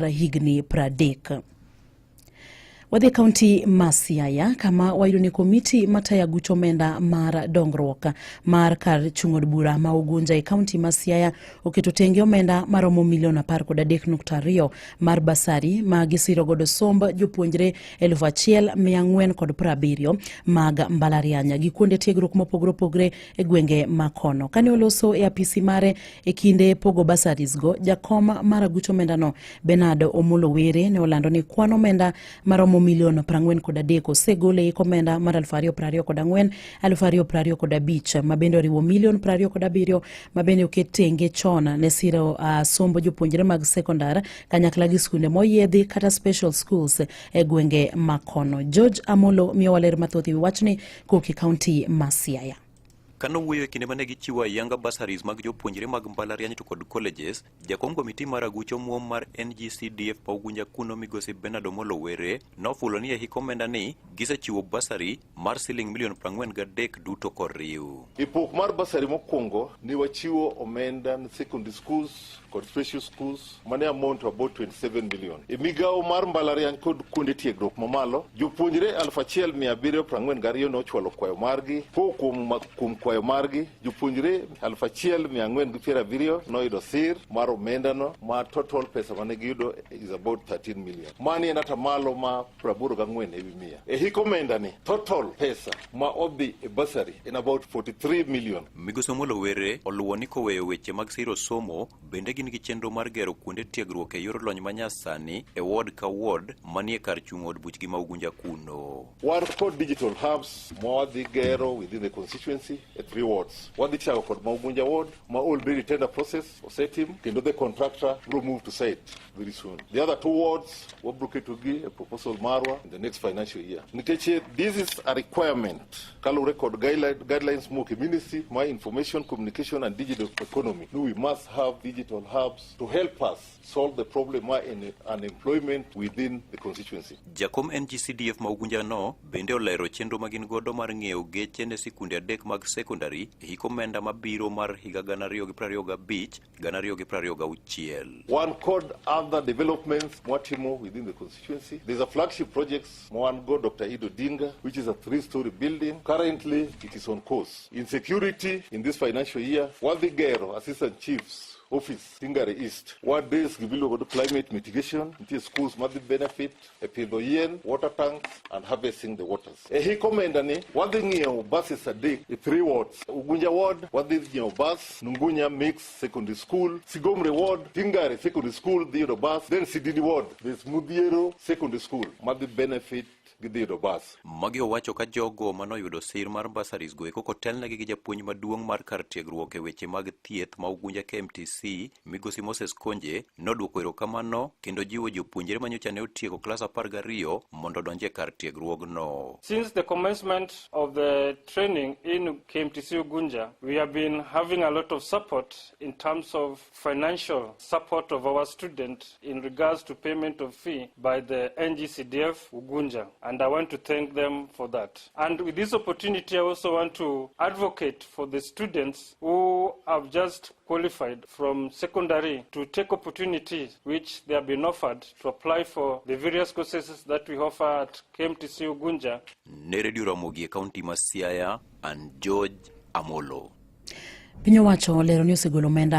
higni 30. Wadhi kaunti ma Siaya kama wayudo ni komiti matayo omenda mar dongruok mar kar chung'od bura ma Ugunja e kaunti ma Siaya oketo tenge omenda maromo milion 13.2 mar basari ma gisiro godo somb jopuonjre 1,470 mag mbalariany gi kuonde tiegruok mopogore opogore e gwenge makono. Kane oloso e apisi mare e kinde pogo basaris go, jakom mar aguch omenda no Benado Omolo Were ne olando ni kwan omenda maromo milion 43 osegole e komenda mar 2024 2025 mabende oriwo milion 27 mabende oket tenge chon ne siro somb jopuonjre mag sekondar kanyakla gi skunde moyiedhi kata special schools e gwenge makono. George Amolo miyo waler mathoth ewi wachni koki kaunti ma Siaya. Kano wuoyo e kinde mane gichiwo ayanga basaris mag jopuonjre mag mbalariany to kod colleges, jakom komiti mar aguch omuom mar NG-CDF Ugunja kuno migosi Benado Omolo Were nofulo ni e hik omenda ni gisechiwo basari mar siling milion 43 duto koriw. Ipok mar basari mokwongo ni wachiwo omenda na secondary schools kod special schools mane amount to about 27 million. E migawo mar mbalariany kod kuonde tiegruok mamalo, jopuonjre 1,742 nochwalo kwayo margi. Kuom kwayo margi, jopuonjre 1,470 noyudo sir mar omenda no, ma total pesa mane giyudo is about 13 million. Mani en atamalo ma 84 ewi mia. E hik omenda ni total pesa ma odhi e basari in about 43 million. Migosi Omolo Were oluwo ni koweyo weche mag siro somo bende gin gi chenro mar gero kuonde tiegruok e yor lony manyasani e ward ka ward manie kar chung'od buchgi ma Ugunja kuno. One called digital hubs wadhi gero within the constituency at 3 wards. Wadhi chako kod ma Ugunja ward ma already tender process osetim kendo the contractor will move to site very soon. The other 2 wards wabroke to give a proposal marwa in the next financial year. Nikeche, this is a requirement. Kalu record guidelines mo ministry, my information, communication and digital economy. No, we must have digital hubs to help us solve the problem in unemployment within the constituency. Jakom NG-CDF ma Ugunja no bende olero chenro magin godo mar ng'iewo geche ne sikunde 3 mag secondary e hik omenda mabiro mar higa 2025-2026. One called other developments Mwatimo within the constituency. There's a flagship project, one go Dr. Ido Dinga, which is a 3-story building. Currently, it is on course. In security, in this financial year, Wadhi Gero, Assistant Chiefs, Office, Tingare East. What days givilo go to climate mitigation, into schools must benefit, a yen, water tanks, and harvesting the waters. A he komenda ni, what the new buses a day, 3 wards. Ugunja ward, what the new bus, Nungunya mix secondary school, Sigomre ward, Tingare secondary school, the bus, then Sidini ward, there's Mudiero secondary school, must benefit. Magi owacho ka jogo manoyudo sir mar basaris go eko kotelnegi gi japuonj maduong' mar kar tiegruok e weche mag thieth ma Ugunja KMTC migosi Moses Konje noduoko erokamano kendo jiwo jopuonjre manyocha ne otiego klas 12 mondo donje kar tiegruogno. Since the commencement of the training in KMTC Ugunja, we have been having a lot of support in terms of financial support of our students in regards to payment of fee by the NG-CDF Ugunja. And I want to thank them for that. And with this opportunity, I also want to advocate for the students who have just qualified from secondary to take opportunities which they have been offered to apply for the various courses that we offer at KMTC Ugunja. Ne Radio Ramogi County ma Siaya and George Amolo. Pinyo wacho lero ni osegolo omenda